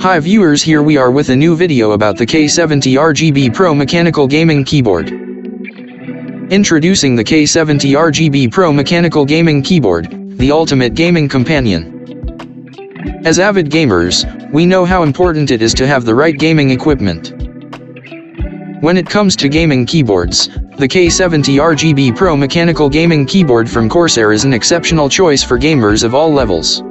Hi viewers, here we are with a new video about the K70 RGB PRO mechanical gaming keyboard. Introducing the K70 RGB PRO mechanical gaming keyboard, the ultimate gaming companion. As avid gamers, we know how important it is to have the right gaming equipment. When it comes to gaming keyboards, the K70 RGB PRO mechanical gaming keyboard from Corsair is an exceptional choice for gamers of all levels.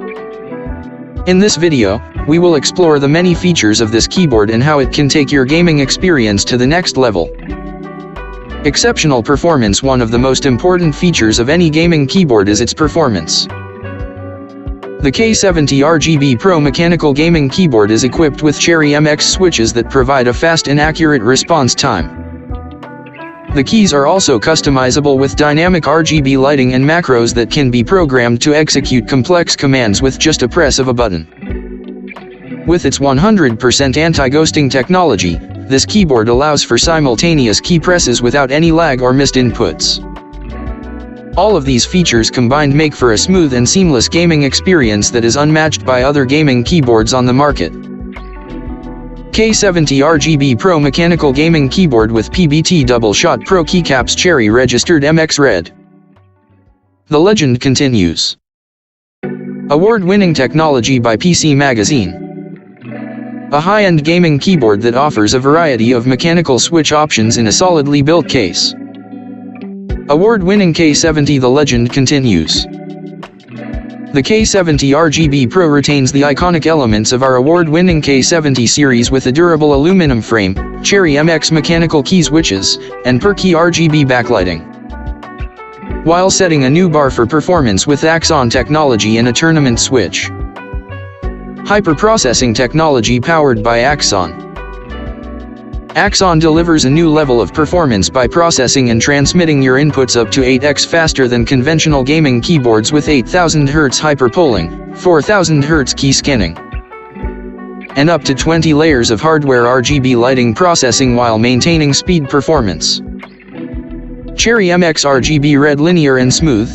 In this video, we will explore the many features of this keyboard and how it can take your gaming experience to the next level. Exceptional performance. One of the most important features of any gaming keyboard is its performance. The K70 RGB PRO mechanical gaming keyboard is equipped with Cherry MX switches that provide a fast and accurate response time. The keys are also customizable with dynamic RGB lighting and macros that can be programmed to execute complex commands with just a press of a button. With its 100% anti-ghosting technology, this keyboard allows for simultaneous key presses without any lag or missed inputs. All of these features combined make for a smooth and seamless gaming experience that is unmatched by other gaming keyboards on the market. K70 RGB PRO mechanical gaming keyboard with PBT double-shot Pro Keycaps Cherry registered MX Red. The legend continues. Award-winning technology by PC Magazine. A high-end gaming keyboard that offers a variety of mechanical switch options in a solidly built case. Award-winning K70. The legend continues. The K70 RGB PRO retains the iconic elements of our award-winning K70 series with a durable aluminum frame, Cherry MX mechanical key switches, and per-key RGB backlighting. While setting a new bar for performance with AXON technology and a tournament switch. Hyper-processing technology powered by AXON. AXON delivers a new level of performance by processing and transmitting your inputs up to 8x faster than conventional gaming keyboards with 8000 Hz hyperpolling, 4000 Hz key scanning, and up to 20 layers of hardware RGB lighting processing while maintaining speed performance. Cherry MX RGB Red linear and smooth.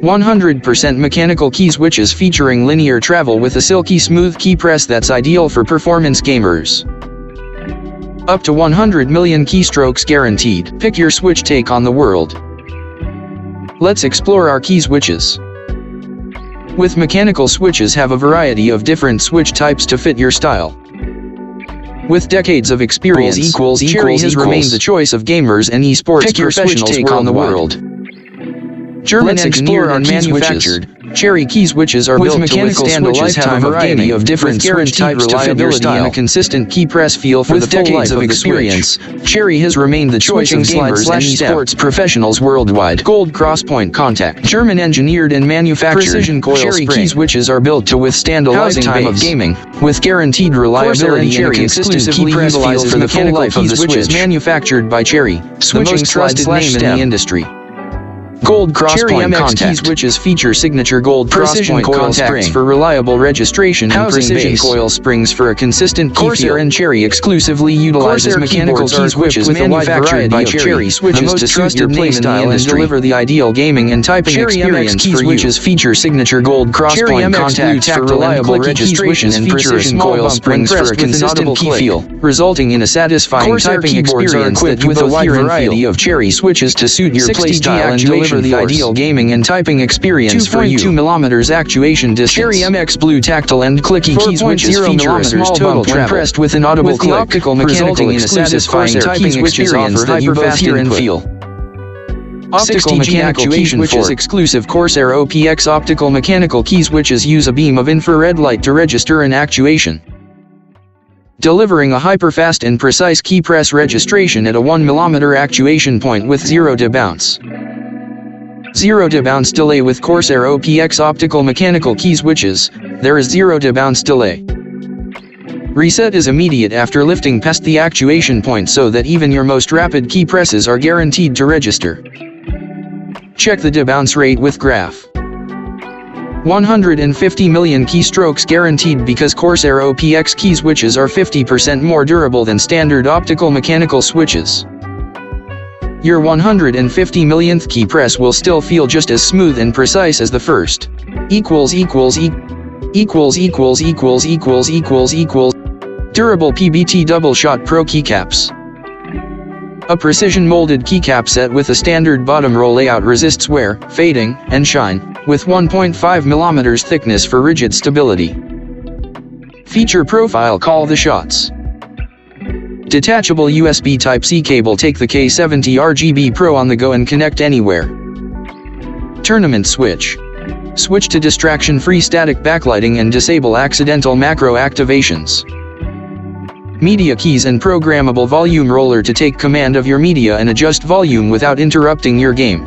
100% mechanical key switches featuring linear travel with a silky smooth key press that's ideal for performance gamers. Up to 100 million keystrokes guaranteed. Pick your switch, take on the world. Let's explore our key switches. With mechanical switches have a variety of different switch types to fit your style. With decades of experience, Cherry has remained the choice of gamers and esports professionals take on the world. German engineered and manufactured, Cherry key switches are built to withstand a lifetime variety of different switch types to fit your style and a consistent key press feel for the full life of experience. Cherry has remained the choice of gamers and esports professionals worldwide. Gold crosspoint contact. German engineered and manufactured, precision coil Cherry key switches are built to withstand a lifetime of gaming, with guaranteed reliability and a consistent key press feel for the full life of the switch. Manufactured by Cherry, the most trusted name in the industry. Gold crosspoint contact. Key switches feature signature gold crosspoint contacts for reliable registration and precision coil springs for a consistent key feel. And Cherry exclusively utilizes mechanical key switches manufactured by Cherry switches to suit your playstyle and deliver the ideal gaming and typing experience for you. Switches feature signature gold crosspoint contacts for reliable registration and precision coil springs for a consistent key feel, resulting in a satisfying typing experience that with a wide variety of Cherry switches to suit your playstyle and deliver the ideal gaming and typing experience for you. 2.2mm actuation distance. Cherry MX Blue tactile and clicky key switches feature a small bump when pressed with an audible click, optical resulting in a satisfying typing experience that you both hear and feel. Optical mechanical key switches. Exclusive Corsair OPX optical mechanical key switches use a beam of infrared light to register an actuation, delivering a hyper-fast and precise key press registration at a 1mm actuation point with 0 debounce. 0 debounce delay. With Corsair OPX optical mechanical key switches, there is 0 debounce delay. Reset is immediate after lifting past the actuation point so that even your most rapid key presses are guaranteed to register. Check the debounce rate with graph. 150 million keystrokes guaranteed because Corsair OPX key switches are 50% more durable than standard optical mechanical switches. Your 150 millionth key press will still feel just as smooth and precise as the first. Durable PBT double shot Pro keycaps. A precision molded keycap set with a standard bottom roll layout resists wear, fading, and shine, with 1.5 mm thickness for rigid stability. Feature profile: call the shots. Detachable USB Type-C cable. Take the K70 RGB PRO on the go and connect anywhere. Tournament switch. Switch to distraction-free static backlighting and disable accidental macro activations. Media keys and programmable volume roller to take command of your media and adjust volume without interrupting your game.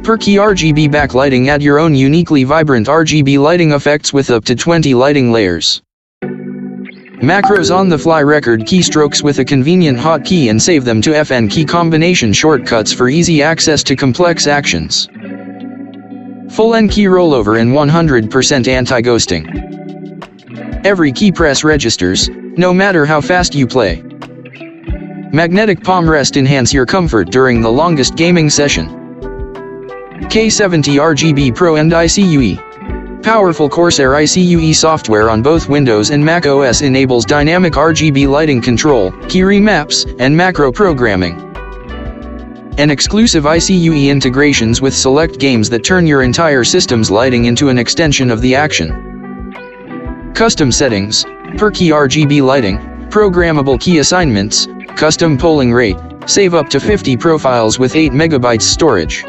Per key RGB backlighting. Add your own uniquely vibrant RGB lighting effects with up to 20 lighting layers. Macros on-the-fly. Record keystrokes with a convenient hotkey and save them to FN key combination shortcuts for easy access to complex actions. Full N key rollover and 100% anti-ghosting. Every key press registers, no matter how fast you play. Magnetic palm rest. Enhance your comfort during the longest gaming session. K70 RGB PRO and ICUE. Powerful Corsair ICUE software on both Windows and Mac OS enables dynamic RGB lighting control, key remaps, and macro programming. And exclusive ICUE integrations with select games that turn your entire system's lighting into an extension of the action. Custom settings, per key RGB lighting, programmable key assignments, custom polling rate, save up to 50 profiles with 8 MB storage.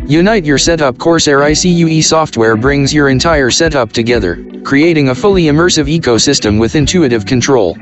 Unite your setup. Corsair ICUE software brings your entire setup together, creating a fully immersive ecosystem with intuitive control.